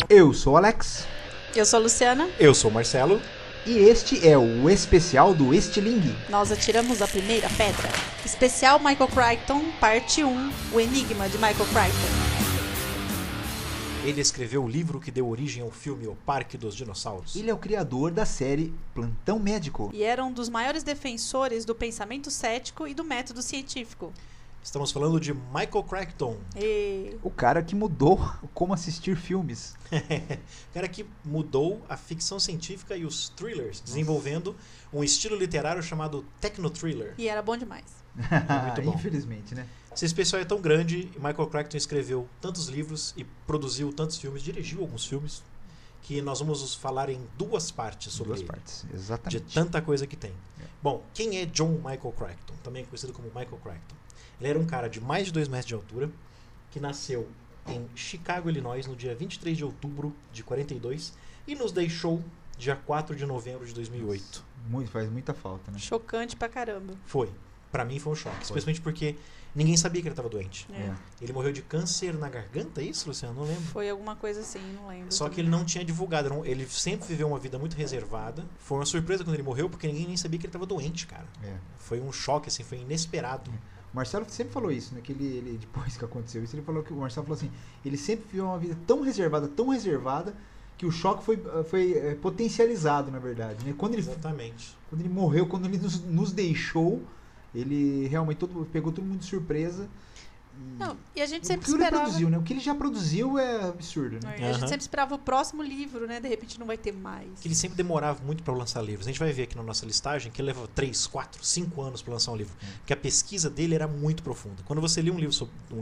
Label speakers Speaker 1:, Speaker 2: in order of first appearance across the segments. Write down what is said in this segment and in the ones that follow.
Speaker 1: Eu sou o Alex.
Speaker 2: Eu sou a Luciana.
Speaker 3: Eu sou o Marcelo.
Speaker 1: E este é o especial do Estilingue.
Speaker 2: Nós atiramos a primeira pedra. Especial Michael Crichton, parte 1, O Enigma de Michael Crichton.
Speaker 3: Ele escreveu o livro que deu origem ao filme O Parque dos Dinossauros.
Speaker 1: Ele é o criador da série Plantão Médico.
Speaker 2: E era um dos maiores defensores do pensamento cético e do método científico.
Speaker 3: Estamos falando de Michael Crichton.
Speaker 1: O cara que mudou como assistir filmes.
Speaker 3: O cara que mudou a ficção científica e os thrillers, desenvolvendo um estilo literário chamado techno-thriller.
Speaker 2: E era bom demais.
Speaker 3: Muito bom.
Speaker 1: Infelizmente, né?
Speaker 3: Esse especial é tão grande, Michael Crichton escreveu tantos livros e produziu tantos filmes, dirigiu alguns filmes, que nós vamos falar em duas partes sobre ele.
Speaker 1: Duas partes, exatamente.
Speaker 3: De tanta coisa que tem. Bom, quem é John Michael Crichton? Também conhecido como Michael Crichton. Ele era um cara de mais de 2 metros de altura, que nasceu em Chicago, Illinois, no dia 23 de outubro de 42 e nos deixou dia 4 de novembro de 2008.
Speaker 1: Faz muita falta, né?
Speaker 2: Chocante pra caramba.
Speaker 3: Foi. Pra mim foi um choque, especialmente porque ninguém sabia que ele estava doente. Ele morreu de câncer na garganta, é isso, Luciano? Não lembro.
Speaker 2: Foi alguma coisa assim, não lembro.
Speaker 3: Só que ele não tinha divulgado. Ele sempre viveu uma vida muito reservada. Foi uma surpresa quando ele morreu, porque ninguém nem sabia que ele estava doente, cara. Foi um choque, assim, foi inesperado.
Speaker 1: O Marcelo sempre falou isso, né? Que ele depois que aconteceu isso, ele falou que o Marcelo falou assim, ele sempre viveu uma vida tão reservada, que o choque foi potencializado, na verdade, né?
Speaker 3: Exatamente.
Speaker 1: Quando ele morreu, quando ele nos deixou, ele realmente pegou todo mundo de surpresa.
Speaker 2: E a gente sempre
Speaker 1: esperava...
Speaker 2: esperava...
Speaker 1: Ele produziu, né? O que ele já produziu é absurdo, né?
Speaker 2: A gente sempre esperava o próximo livro, né? De repente não vai ter mais.
Speaker 3: Que ele sempre demorava muito para lançar livros. A gente vai ver aqui na nossa listagem que ele leva 3, 4, 5 anos para lançar um livro. Porque a pesquisa dele era muito profunda. Quando você lia um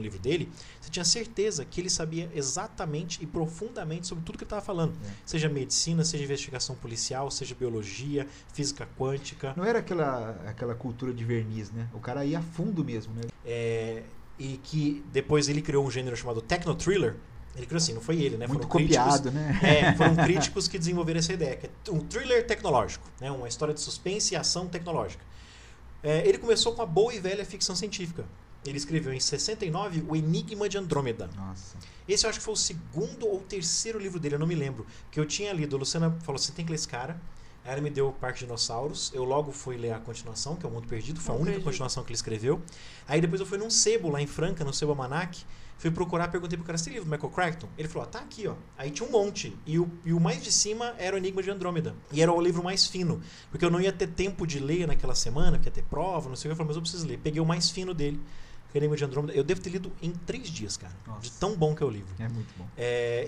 Speaker 3: livro dele, você tinha certeza que ele sabia exatamente e profundamente sobre tudo que ele estava falando. Seja medicina, seja investigação policial, seja biologia, física quântica.
Speaker 1: Não era aquela cultura de verniz, né? O cara ia a fundo mesmo, né?
Speaker 3: E que depois ele criou um gênero chamado techno-thriller. Ele criou assim, não foi ele, né?
Speaker 1: Muito
Speaker 3: foram
Speaker 1: copiado,
Speaker 3: críticos,
Speaker 1: né?
Speaker 3: Foram críticos que desenvolveram essa ideia, que é um thriller tecnológico, né? Uma história de suspense e ação tecnológica. Ele começou com a boa e velha ficção científica. Ele escreveu em 69 O Enigma de Andrômeda.
Speaker 1: Nossa.
Speaker 3: Esse eu acho que foi o 2º ou 3º livro dele, eu não me lembro. Que eu tinha lido, a Luciana falou, você tem que ler esse cara. Aí ela me deu o Parque de Dinossauros. Eu logo fui ler a continuação, que é O Mundo Perdido. Foi a única continuação que ele escreveu. Aí depois eu fui num sebo lá em Franca, no Sebo Almanac. Fui procurar, perguntei pro cara, você tem livro do Michael Crichton? Ele falou, tá aqui, ó. Aí tinha um monte. E o mais de cima era O Enigma de Andrômeda. E era o livro mais fino. Porque eu não ia ter tempo de ler naquela semana, porque ia ter prova, não sei o que. Eu falei, mas eu preciso ler. Peguei o mais fino dele. O Enigma de Andrômeda. Eu devo ter lido em 3 dias, cara. Nossa. De tão bom que é o livro.
Speaker 1: É muito bom.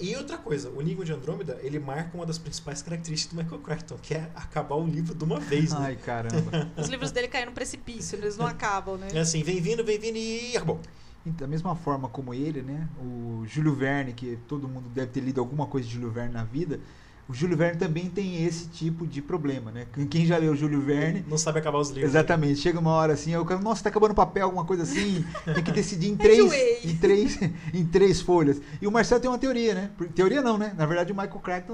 Speaker 3: E outra coisa, o Enigma de Andrômeda, ele marca uma das principais características do Michael Crichton, que é acabar o livro de uma vez, né?
Speaker 1: Ai, caramba.
Speaker 2: Os livros dele caem no precipício, eles não acabam, né?
Speaker 3: É assim, vem vindo e acabou.
Speaker 1: Da mesma forma como ele, né? O Júlio Verne, que todo mundo deve ter lido alguma coisa de Júlio Verne na vida, o Júlio Verne também tem esse tipo de problema, né? Quem já leu o Júlio Verne...
Speaker 3: Não sabe acabar os livros.
Speaker 1: Exatamente. Né? Chega uma hora assim, eu quero, nossa, tá acabando papel, alguma coisa assim. Tem que decidir em três folhas. E o Marcelo tem uma teoria, né? Teoria não, né? Na verdade, o Michael Crichton,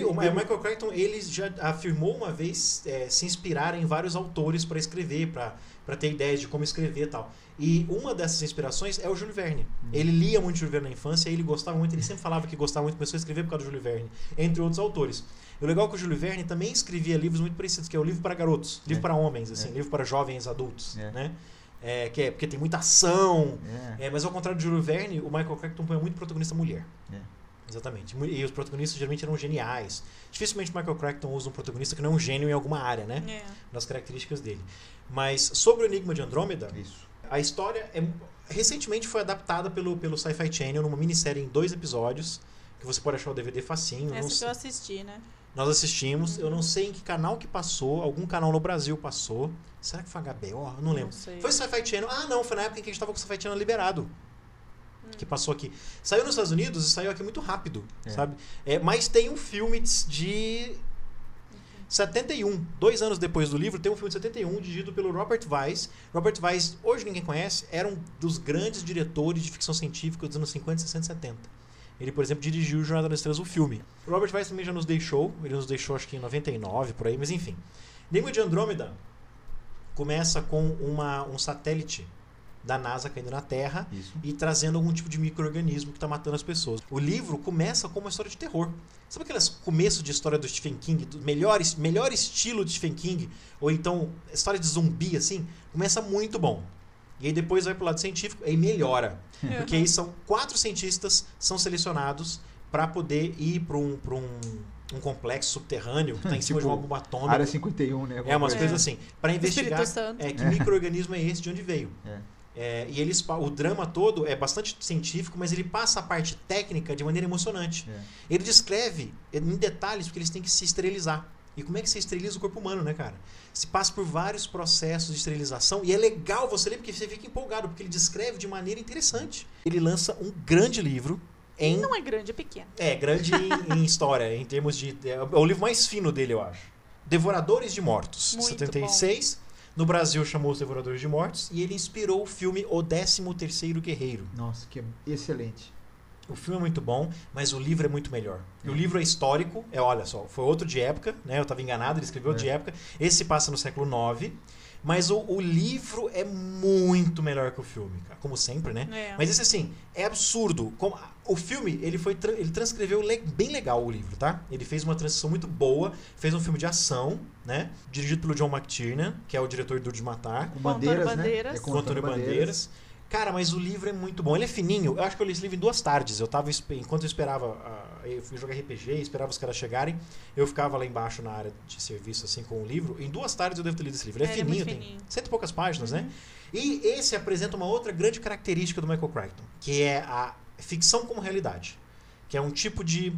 Speaker 3: o Michael Crichton, ele já afirmou uma vez se inspirar em vários autores para escrever, para ter ideias de como escrever e tal. E uma dessas inspirações é o Júlio Verne. Ele lia muito Júlio Verne na infância, ele gostava muito, ele sempre falava que gostava muito, começou a escrever por causa do Júlio Verne, entre outros autores. E o legal é que o Júlio Verne também escrevia livros muito parecidos, que é o livro para garotos, livro para homens, assim, livro para jovens adultos, né? Porque tem muita ação, mas ao contrário do Júlio Verne, o Michael Crichton põe muito protagonista mulher. Exatamente. E os protagonistas geralmente eram geniais. Dificilmente o Michael Crichton usa um protagonista que não é um gênio em alguma área, né? Das características dele. Mas sobre o Enigma de Andrômeda, a história recentemente foi adaptada pelo Sci-Fi Channel numa minissérie em 2 episódios, que você pode achar o DVD facinho.
Speaker 2: Essa que eu assisti, né?
Speaker 3: Nós assistimos, eu não sei em que canal que passou, algum canal no Brasil passou. Será que foi HBO? Não lembro. Foi Sci-Fi Channel. Não, foi na época em que a gente estava com o Sci-Fi Channel liberado. Que passou aqui. Saiu nos Estados Unidos e saiu aqui muito rápido, sabe? Mas tem um filme de 71, 2 anos depois do livro, tem um filme de 71 dirigido pelo Robert Wise. Robert Wise, hoje ninguém conhece, era um dos grandes diretores de ficção científica dos anos 50, 60 e 70. Ele, por exemplo, dirigiu o Jornada nas Estrelas, o filme. O Robert Wise também já nos deixou, ele nos deixou acho que em 99, por aí, mas enfim. Enigma de Andrômeda começa com um satélite da NASA caindo na Terra
Speaker 1: Isso.
Speaker 3: e trazendo algum tipo de micro-organismo que está matando as pessoas. O livro começa como uma história de terror. Sabe aqueles começos de história do Stephen King, do melhor estilo de Stephen King, ou então história de zumbi, assim? Começa muito bom. E aí depois vai pro lado científico e melhora. Porque aí são 4 cientistas são selecionados para poder ir para um complexo subterrâneo que está em cima
Speaker 1: Tipo,
Speaker 3: de uma bomba atômica.
Speaker 1: Área 51, né?
Speaker 3: É, umas coisas assim. Para investigar
Speaker 2: Espírito Santo.
Speaker 3: que micro-organismo é esse, de onde veio. E o drama todo é bastante científico, mas ele passa a parte técnica de maneira emocionante. Ele descreve em detalhes porque eles têm que se esterilizar. E como é que você esteriliza o corpo humano, né, cara? Se passa por vários processos de esterilização e é legal você ler porque você fica empolgado, porque ele descreve de maneira interessante. Ele lança um grande livro
Speaker 2: Não é grande, é pequeno.
Speaker 3: É, grande em história, em termos de... É o livro mais fino dele, eu acho. Devoradores de Mortos,
Speaker 2: Muito
Speaker 3: 76. Bom. No Brasil chamou Os Devoradores de Mortos e ele inspirou o filme O 13º Guerreiro.
Speaker 1: Nossa, que excelente.
Speaker 3: O filme é muito bom, mas o livro é muito melhor. O livro é histórico, olha só, foi outro de época, né? Eu estava enganado, ele escreveu outro de época. Esse se passa no século IX, mas o livro é muito melhor que o filme, cara, como sempre, né? Mas esse, assim, é absurdo. O filme, ele transcreveu bem legal o livro, tá? Ele fez uma transição muito boa, fez um filme de ação, né? Dirigido pelo John McTiernan, que é o diretor do Duro de Matar.
Speaker 1: Com Bandeiras,
Speaker 2: Antônio Bandeiras.
Speaker 1: né?
Speaker 3: Com Antônio Bandeiras. Cara, mas o livro é muito bom. Ele é fininho. Eu acho que eu li esse livro em 2 tardes. Enquanto eu esperava... Eu fui jogar RPG, esperava os caras chegarem. Eu ficava lá embaixo na área de serviço, assim, com o livro. Em 2 tardes eu devo ter lido esse livro. Ele é fininho, tem 100 e poucas páginas, né? E esse apresenta uma outra grande característica do Michael Crichton, que é a ficção como realidade. Que é um tipo de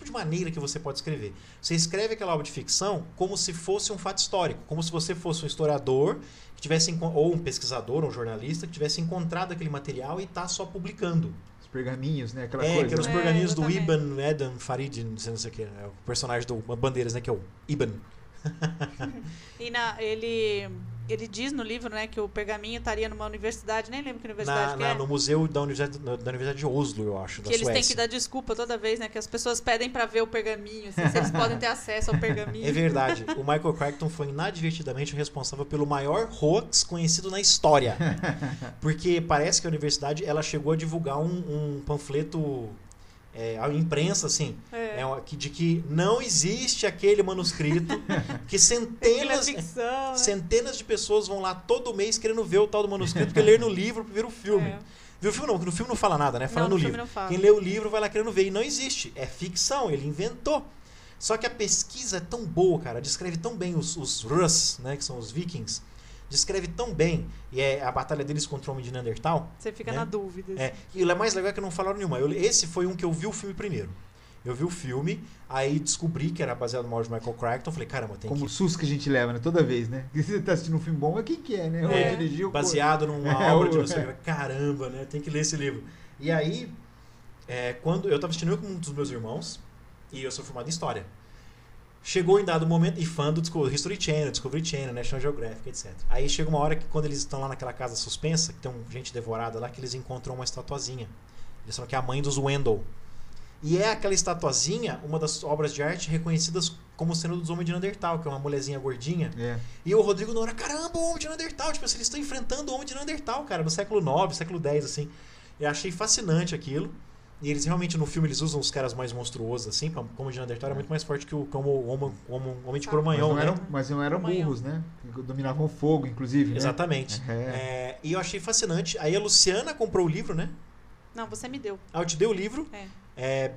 Speaker 3: maneira que você pode escrever. Você escreve aquela obra de ficção como se fosse um fato histórico. Como se você fosse um historiador que tivesse, ou um pesquisador, um jornalista, que tivesse encontrado aquele material e está só publicando.
Speaker 1: Os pergaminhos, né? Aquela coisa.
Speaker 3: Que eram os
Speaker 1: né?
Speaker 3: pergaminhos do Ibn Adam Farid, não sei o que, o personagem do Bandeiras, né? Que é o Ibn.
Speaker 2: E ele diz no livro, né, que o pergaminho estaria numa universidade, nem lembro que universidade que é.
Speaker 3: No museu da Universidade de Oslo, eu acho, da
Speaker 2: que eles
Speaker 3: Suécia.
Speaker 2: têm que dar desculpa toda vez, né, que as pessoas pedem pra ver o pergaminho, assim, se eles podem ter acesso ao pergaminho.
Speaker 3: É verdade. O Michael Crichton foi inadvertidamente responsável pelo maior hoax conhecido na história. Porque parece que a universidade ela chegou a divulgar um panfleto... a imprensa, assim, de que não existe aquele manuscrito, que centenas de pessoas vão lá todo mês querendo ver o tal do manuscrito, que ler no livro pra ver o filme. Ver o filme não, porque no filme não fala nada, né? Fala no livro. Quem lê o livro vai lá querendo ver, e não existe. É ficção, ele inventou. Só que a pesquisa é tão boa, cara, descreve tão bem os Rus, né, que são os vikings, descreve tão bem, e é a batalha deles contra o homem de Neandertal.
Speaker 2: Você fica na dúvida.
Speaker 3: E o mais legal é que não falaram nenhuma. Esse foi um que eu vi o filme primeiro. Eu vi o filme, aí descobri que era baseado no áudio de Michael Crichton. Falei, caramba, tem
Speaker 1: Como o susto que a gente leva, né? Toda vez, né? Porque você tá assistindo um filme bom, mas quem que é, né? Ou dirigiu,
Speaker 3: baseado numa obra de não sei o que. Caramba, né? Tem que ler esse livro. E aí, quando eu tava assistindo com um dos meus irmãos, e eu sou formado em História. Chegou em dado momento, e fã do History Channel, Discovery Channel, National Geographic, etc. Aí chega uma hora que quando eles estão lá naquela casa suspensa, que tem gente devorada lá, que eles encontram uma estatuazinha. Eles falam que é a mãe dos Wendell. E é aquela estatuazinha, uma das obras de arte reconhecidas como sendo dos Homens de Neandertal, que é uma mulherzinha gordinha. E o Rodrigo na hora, caramba, o Homem de Neandertal. Tipo assim, eles estão enfrentando o Homem de Neandertal, cara, no século IX, século X, assim. Eu achei fascinante aquilo. E eles realmente, no filme, eles usam os caras mais monstruosos, assim, como o de Neandertal era muito mais forte que o Homem de Cro-Magnon, né?
Speaker 1: Mas não eram burros, né? Dominavam o fogo, inclusive, né?
Speaker 3: Exatamente. E eu achei fascinante. Aí a Luciana comprou o livro, né?
Speaker 2: Não, você me deu.
Speaker 3: Eu te dei o livro.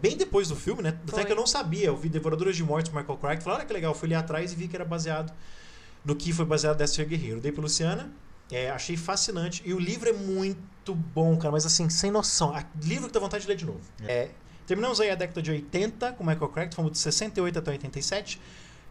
Speaker 3: Bem depois do filme, né? Até que eu não sabia. Eu vi Devoradores de Mortos, Michael Crichton. Falei, olha que legal. Eu fui ali atrás e vi que era baseado no que foi baseado Destiny Guerreiro. Eu dei pra Luciana. Achei fascinante. E o livro é muito bom, cara. Mas assim, sem noção. Livro que dá vontade de ler de novo. Terminamos aí a década de 80 com Michael Crichton. Fomos de 68 até 87.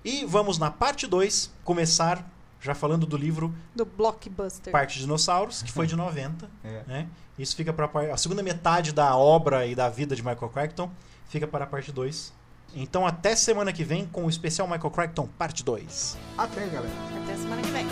Speaker 3: E vamos na parte 2 começar já falando do livro
Speaker 2: do Blockbuster
Speaker 3: Parte de Dinossauros, que foi de 90. Né? Isso fica para a segunda metade da obra e da vida de Michael Crichton. Fica para a parte 2. Então até semana que vem com o especial Michael Crichton, parte 2.
Speaker 1: Até, galera.
Speaker 2: Até semana que vem.